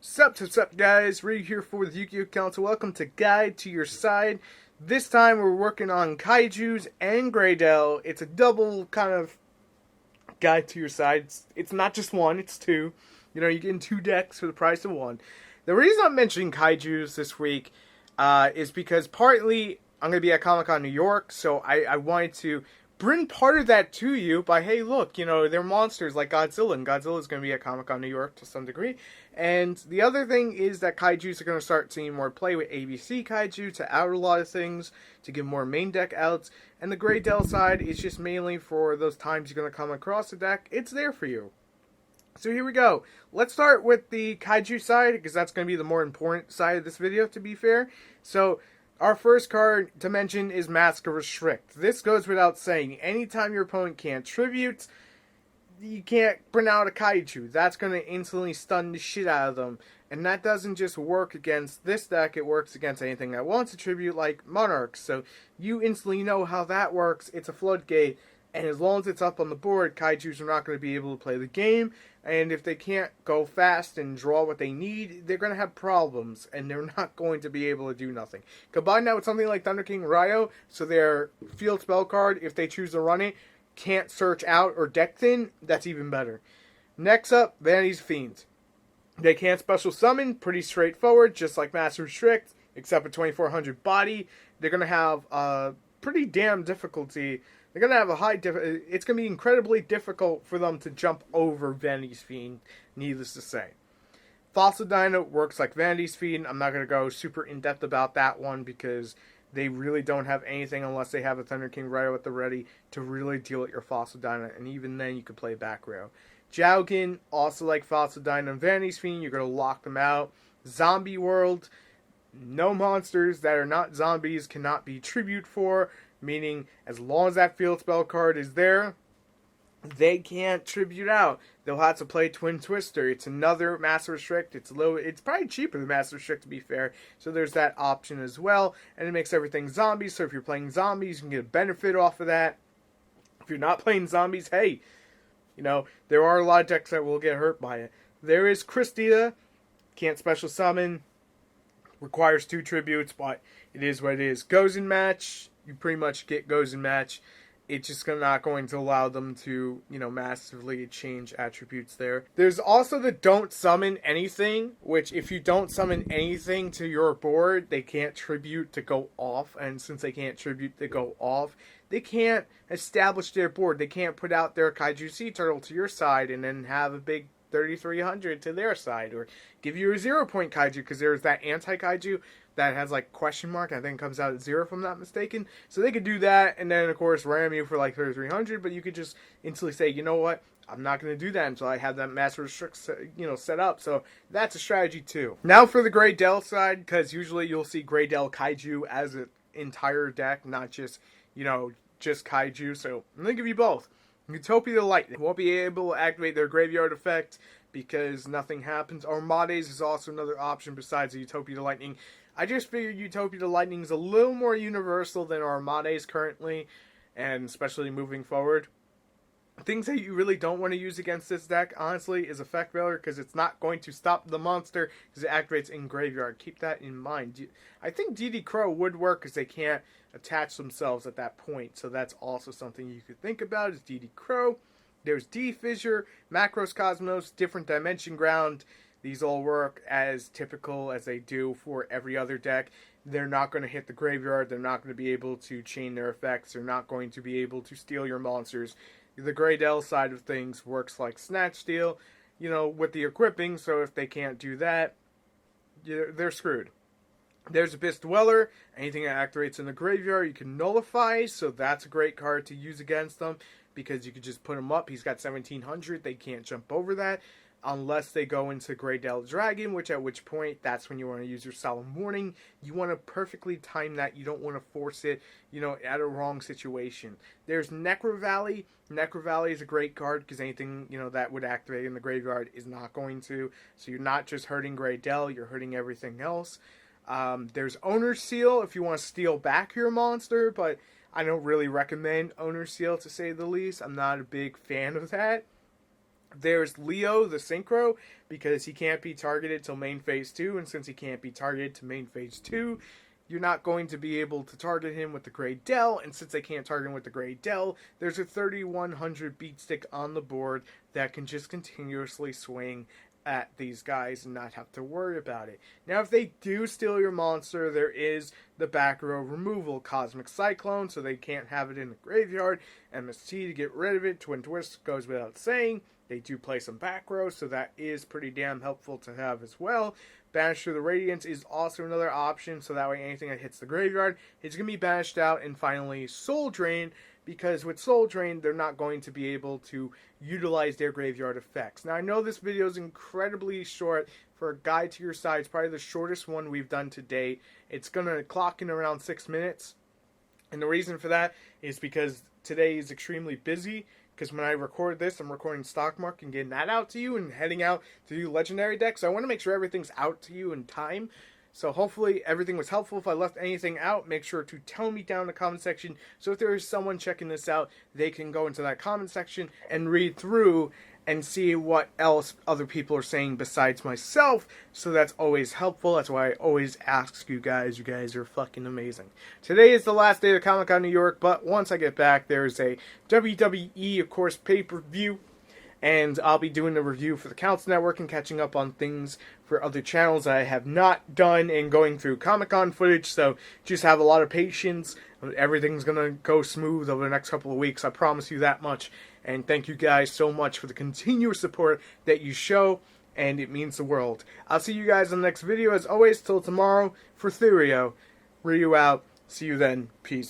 Sup, guys? Ryu here for the YugiohCouncil. Welcome to Guide to Your Side. This time we're working on Kaijus and Graydle. It's a double kind of guide to your side. It's not just one, it's two. You know, you're getting two decks for the price of one. The reason I'm mentioning Kaijus this week is because partly I'm going to be at Comic-Con New York, so I wanted to bring part of that to you by, hey, look, you know, they're monsters like Godzilla, and Godzilla is going to be at Comic-Con New York to some degree. And the other thing is that Kaijus are going to start seeing more play with ABC Kaiju to out a lot of things, to give more main deck outs. And the Graydle side is just mainly for those times you're going to come across the deck. It's there for you. So here we go. Let's start with the Kaiju side, because that's going to be the more important side of this video, to be fair. So our first card to mention is Mask of Restrict. This goes without saying. Anytime your opponent can't tribute, you can't bring out a Kaiju. That's going to instantly stun the shit out of them. And that doesn't just work against this deck, it works against anything that wants a tribute, like Monarchs. So you instantly know how that works. It's a floodgate, and as long as it's up on the board, Kaijus are not going to be able to play the game. And if they can't go fast and draw what they need, they're going to have problems, and they're not going to be able to do nothing. Combine that with something like Thunder King Ryo, so their field spell card, if they choose to run it, can't search out or deck thin, that's even better. Next up, Vanity's Fiend. They can't special summon, pretty straightforward, just like Master Restrict, except for 2400 body. They're going to have a pretty damn difficulty. They're going to have a high it's going to be incredibly difficult for them to jump over Vanity's Fiend, needless to say. Fossil Dino works like Vanity's Fiend. I'm not going to go super in-depth about that one because they really don't have anything unless they have a Thunder King Ryo at the ready to really deal with your Fossil Dino, and even then you could play back row. Jowgen, also like Fossil Dino and Vanity's Fiend, you're going to lock them out. Zombie World, no monsters that are not zombies cannot be tribute for, meaning as long as that field spell card is there, they can't tribute out. They'll have to play Twin Twister. It's another Master Restrict. It's probably cheaper than Master Restrict, to be fair. So there's that option as well. And it makes everything zombies. So if you're playing zombies, you can get a benefit off of that. If you're not playing zombies, hey, you know, there are a lot of decks that will get hurt by it. There is Christia. Can't special summon. Requires 2 tributes, but it is what it is. Goes in match. You pretty much get goes in match. It's just not going to allow them to, you know, massively change attributes there. There's also the don't summon anything, which if you don't summon anything to your board, they can't tribute to go off. And since they can't tribute to go off, they can't establish their board. They can't put out their Kaiju Sea Turtle to your side and then have a big 3300 to their side, or give you a 0-point Kaiju, because there's that Anti-Kaiju that has like question mark. I think it comes out at 0 if I'm not mistaken. So they could do that, and then of course ram you for like 3300. But you could just instantly say, you know what, I'm not going to do that until I have that Master Restrict, set up. So that's a strategy too. Now for the Graydle side, because usually you'll see Graydle Kaiju as an entire deck, not just just Kaiju. So I'm going to give you both. Utopia the Lightning won't be able to activate their graveyard effect because nothing happens. Armades is also another option besides the Utopia the Lightning. I just figured Utopia the Lightning is a little more universal than Armades currently, and especially moving forward. Things that you really don't want to use against this deck, honestly, is Effect Veiler, because it's not going to stop the monster because it activates in graveyard. Keep that in mind. I think DD Crow would work because they can't attach themselves at that point, so that's also something you could think about is DD Crow. There's D-Fissure, Macros Cosmos, Different Dimension Ground. These all work as typical as they do for every other deck. They're not going to hit the graveyard. They're not going to be able to chain their effects. They're not going to be able to steal your monsters. The Graydle side of things works like Snatch Steal, with the equipping, so if they can't do that, they're screwed. There's Abyss Dweller. Anything that activates in the graveyard, you can nullify, so that's a great card to use against them, because you could just put him up. He's got 1700. They can't jump over that unless they go into Graydle Dragon, at which point that's when you want to use your Solemn Warning. You want to perfectly time that. You don't want to force it, at a wrong situation. There's Necro Valley. Necro Valley is a great card because anything, that would activate in the graveyard is not going to. So you're not just hurting Graydle, you're hurting everything else. There's Owner's Seal if you want to steal back your monster, but I don't really recommend Owner's Seal, to say the least. I'm not a big fan of that. There's Leo the Synchro, because he can't be targeted till main phase 2, and since he can't be targeted to main phase 2, you're not going to be able to target him with the Graydle, and since they can't target him with the Graydle, there's a 3100 beat stick on the board that can just continuously swing at these guys and not have to worry about it. Now, if they do steal your monster, there is the back row removal, Cosmic Cyclone, so they can't have it in the graveyard. MST to get rid of it, Twin Twist goes without saying. They do play some back row, so that is pretty damn helpful to have as well. Banish Through the Radiance is also another option, so that way anything that hits the graveyard is going to be banished out. And finally, Soul Drain, because with Soul Drain, they're not going to be able to utilize their graveyard effects. Now, I know this video is incredibly short for a guide to your side. It's probably the shortest one we've done to date. It's going to clock in around 6 minutes. And the reason for that is because today is extremely busy. Because when I record this, I'm recording Stock Market and getting that out to you and heading out to do Legendary decks. So I want to make sure everything's out to you in time. So hopefully everything was helpful. If I left anything out, make sure to tell me down in the comment section. So if there is someone checking this out, they can go into that comment section and read through and see what else other people are saying besides myself. So that's always helpful. That's why I always ask you guys. You guys are fucking amazing. Today is the last day of Comic-Con New York, but once I get back, there's a WWE, of course, pay-per-view. And I'll be doing the review for the Council Network and catching up on things for other channels that I have not done and going through Comic-Con footage. So just have a lot of patience. Everything's going to go smooth over the next couple of weeks. I promise you that much. And thank you guys so much for the continuous support that you show. And it means the world. I'll see you guys in the next video. As always, till tomorrow, for Ryu out. See you then. Peace.